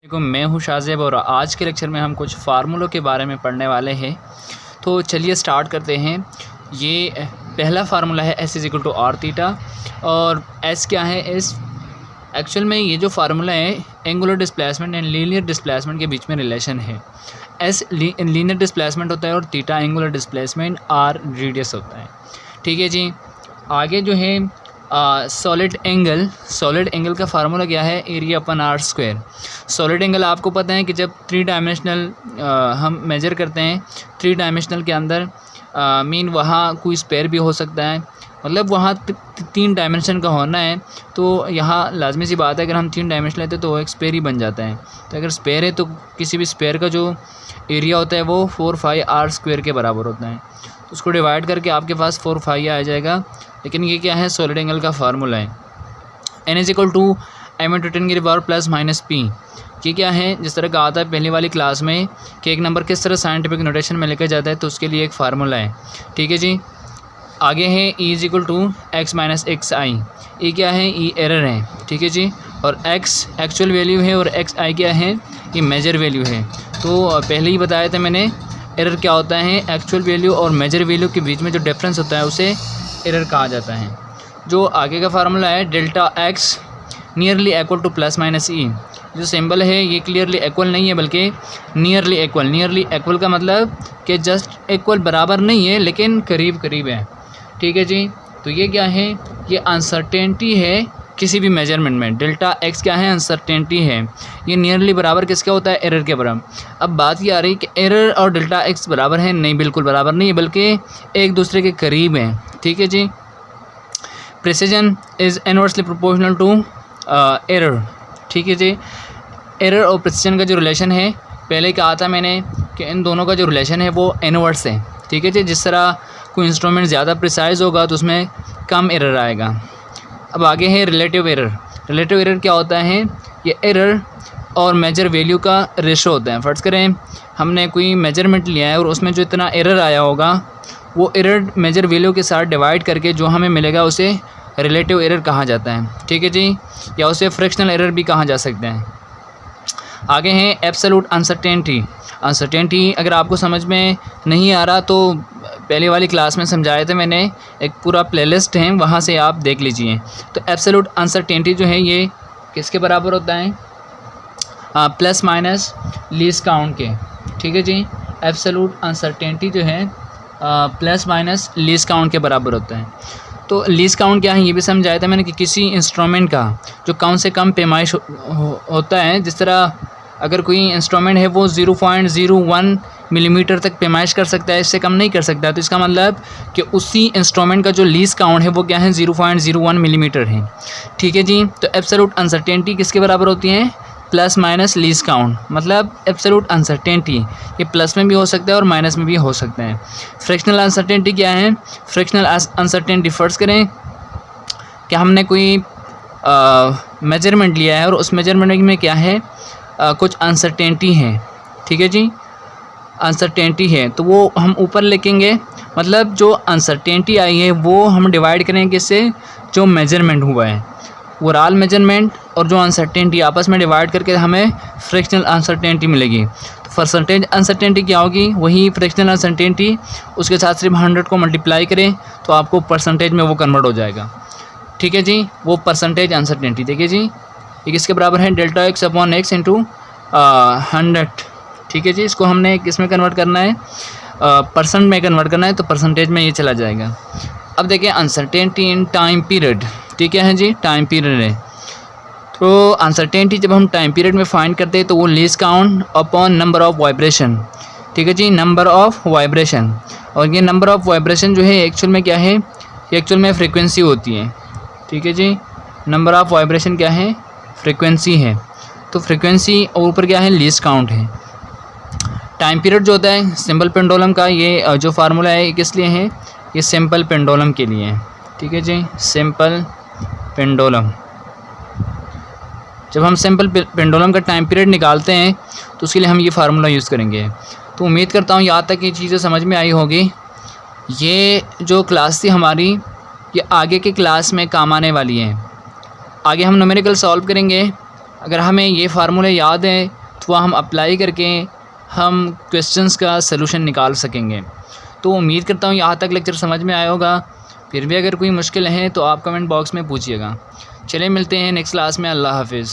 मैं हूँ शाज़ेब और आज के लेक्चर में हम कुछ फार्मूलों के बारे में पढ़ने वाले हैं। तो चलिए स्टार्ट करते हैं। ये पहला फार्मूला है S is equal to r theta और S क्या है। S एक्चुअल में ये जो फार्मूला है angular displacement and linear displacement के बीच में रिलेशन है। S लीनियर डिस्प्लेसमेंट होता है और theta angular displacement, R radius होता है। ठीक है जी। आगे जो है सॉलिड एंगल का फार्मूला क्या है, area upon r square. Solid angle आपको पता है कि जब 3 डायमेंशनल हम मेजर करते हैं, 3 डायमेंशनल के अंदर मीन वहाँ कोई स्पेयर भी हो सकता है, मतलब वहाँ 3 डायमेंशन का होना है। तो यहाँ लाजमी सी बात है अगर हम 3 डायमेंशन लेते हैं तो वो एक स्पेयर ही बन जाता है। तो अगर स्पेयर है तो किसी भी स्पेयर का जो एरिया होता है वो 4 r स्क्वायर के बराबर होता है। तो उसको डिवाइड करके आपके पास 4 आ जाएगा। लेकिन ये क्या है, सॉलिड एंगल का फार्मूला है। n is equal to m/10 की पावर प्लस माइनस p। ये क्या है, जिस तरह का आता है पहली वाली क्लास में कि एक नंबर किस तरह साइंटिफिक नोटेशन में लेकर जाता है, तो उसके लिए एक फार्मूला है। ठीक है जी। आगे है e is equal to x minus x i. ये क्या है, e एरर है। ठीक है जी। और x एक्चुअल वैल्यू है और एक्स आई क्या है, ये मेजर वैल्यू है। तो पहले ही बताया था मैंने, एरर क्या होता है, एक्चुअल वैल्यू और मेजर वैल्यू के बीच में जो डिफरेंस होता है उसे एरर कहा जाता है। जो आगे का फार्मूला है delta x nearly equal to plus minus e. जो सिंबल है ये क्लियरली इक्वल नहीं है बल्कि नियरली इक्वल का मतलब कि जस्ट इक्वल बराबर नहीं है लेकिन करीब करीब है। ठीक है जी। तो ये क्या है, ये अनसर्टेनिटी है किसी भी मेजरमेंट में। डेल्टा x क्या है, अनसर्टेनिटी है। ये नियरली बराबर किसका होता है, एरर के बराबर। अब बात ये आ रही कि एरर और डेल्टा x बराबर है, नहीं बिल्कुल बराबर नहीं है बल्कि एक दूसरे के करीब हैं। ठीक है जी। Precision is inversely proportional to error. ठीक है जी। एरर और प्रिसीजन का जो रिलेशन है, पहले कहा था मैंने कि इन दोनों का जो रिलेशन है वो इनवर्स है। ठीक है जी। जिस तरह कोई इंस्ट्रूमेंट ज़्यादा प्रिसाइज होगा तो उसमें कम एरर आएगा। अब आगे है रिलेटिव एरर। रिलेटिव एरर क्या होता है, ये एरर और मेजर वैल्यू का रेशो होता है। फ़र्ज़ करें हमने कोई मेजरमेंट लिया है और उसमें जो इतना एरर आया होगा वो एरर मेजर वैल्यू के साथ डिवाइड करके जो हमें मिलेगा उसे रिलेटिव एरर कहा जाता है। ठीक है जी। या उसे फ्रैक्शनल एरर भी कहा जा सकता है। आगे है एब्सोल्यूट अनसर्टेनिटी। अगर आपको समझ में नहीं आ रहा तो पहले वाली क्लास में समझाया था मैंने, एक पूरा प्लेलिस्ट है वहाँ से आप देख लीजिए। तो एब्सोल्यूट अनसर्टेनिटी जो है ये किसके बराबर होता है, प्लस माइनस लीस्ट काउंट के। ठीक है जी। एब्सोल्यूट अनसर्टेनिटी जो है प्लस माइनस लीस्ट काउंट के बराबर होता है। तो लीस्ट काउंट क्या है ये भी समझाया था मैंने कि किसी इंस्ट्रूमेंट का जो कम से कम पैमाइश होता है। जिस तरह अगर कोई इंस्ट्रूमेंट है वो 0.01 मिलीमीटर तक पैमाइश कर सकता है, इससे कम नहीं कर सकता। तो इसका मतलब कि उसी इंस्ट्रूमेंट का जो लीस्ट काउंट है वो क्या है, 0.01 मिलीमीटर है। ठीक है जी। तो एब्सोल्यूट अनसर्टेनिटी किसके बराबर होती है, प्लस माइनस लीस्ट काउंट। मतलब एब्सोल्यूट अनसर्टेनिटी ये प्लस में भी हो सकता है और माइनस में भी हो सकता है। फ्रैक्शनल अनसर्टेनिटी क्या है, फ्रैक्शनल अनसर्टेनिटी फर्ज करें कि हमने कोई मेजरमेंट लिया है और उस मेजरमेंट में क्या है, कुछ अनसर्टेनिटी है। ठीक है जी। अनसर्टेनिटी है तो वो हम ऊपर लिखेंगे, मतलब जो अनसर्टेनिटी आई है वो हम डिवाइड करेंगे इससे जो मेजरमेंट हुआ है, ओवरऑल मेजरमेंट और जो अनसर्टेनिटी आपस में डिवाइड करके हमें फ्रैक्शनल अनसर्टेनिटी मिलेगी। तो परसेंटेज अनसर्टेनिटी क्या होगी, वही फ्रैक्शनल अनसर्टेनिटी, उसके साथ सिर्फ 100 को मल्टीप्लाई करें तो आपको परसेंटेज में वो कन्वर्ट हो जाएगा। ठीक है जी। वो परसेंटेज अनसर्टेनिटी देखिए जी, ये किसके बराबर है, delta x upon x into 100। ठीक है जी। इसको हमने किस में कन्वर्ट करना है, परसेंट में कन्वर्ट करना है, तो परसेंटेज में ये चला जाएगा। अब देखिए अनसर्टेनिटी इन टाइम पीरियड। ठीक है जी, टाइम पीरियड है। तो अनसर्टेनिटी जब हम टाइम पीरियड में फाइंड करते हैं तो वो least count upon number of vibration. ठीक है जी, नंबर ऑफ वाइब्रेशन। और ये नंबर ऑफ वाइब्रेशन जो है एक्चुअल में क्या है, ये एक्चुअल में फ्रीक्वेंसी होती है। ठीक है जी। नंबर ऑफ वाइब्रेशन क्या है, फ्रीक्वेंसी है। तो फ्रीक्वेंसी और ऊपर क्या है, लीस्ट काउंट है। टाइम पीरियड जो होता है सिंपल पेंडुलम का, ये जो फार्मूला है ये किस लिए है, ये सिंपल पेंडुलम के लिए है। ठीक है जी। सिंपल पेंडुलम, जब हम सिंपल पेंडुलम का टाइम पीरियड निकालते हैं तो उसके लिए हम ये फार्मूला यूज़ करेंगे। तो उम्मीद करता हूँ यहाँ तक ये चीज़ें समझ में आई होगी। ये जो क्लास थी हमारी ये आगे के क्लास में काम आने वाली है। आगे हम न्यूमेरिकल सॉल्व करेंगे अगर हमें ये फार्मूले याद हैं तो वह हम अप्लाई करके हम क्वेश्चंस का सलूशन निकाल सकेंगे। तो उम्मीद करता हूँ यहाँ तक लेक्चर समझ में आया होगा। फिर भी अगर कोई मुश्किल है तो आप कमेंट बॉक्स में पूछिएगा। चलिए मिलते हैं नेक्स्ट क्लास में। अल्लाह हाफिज़।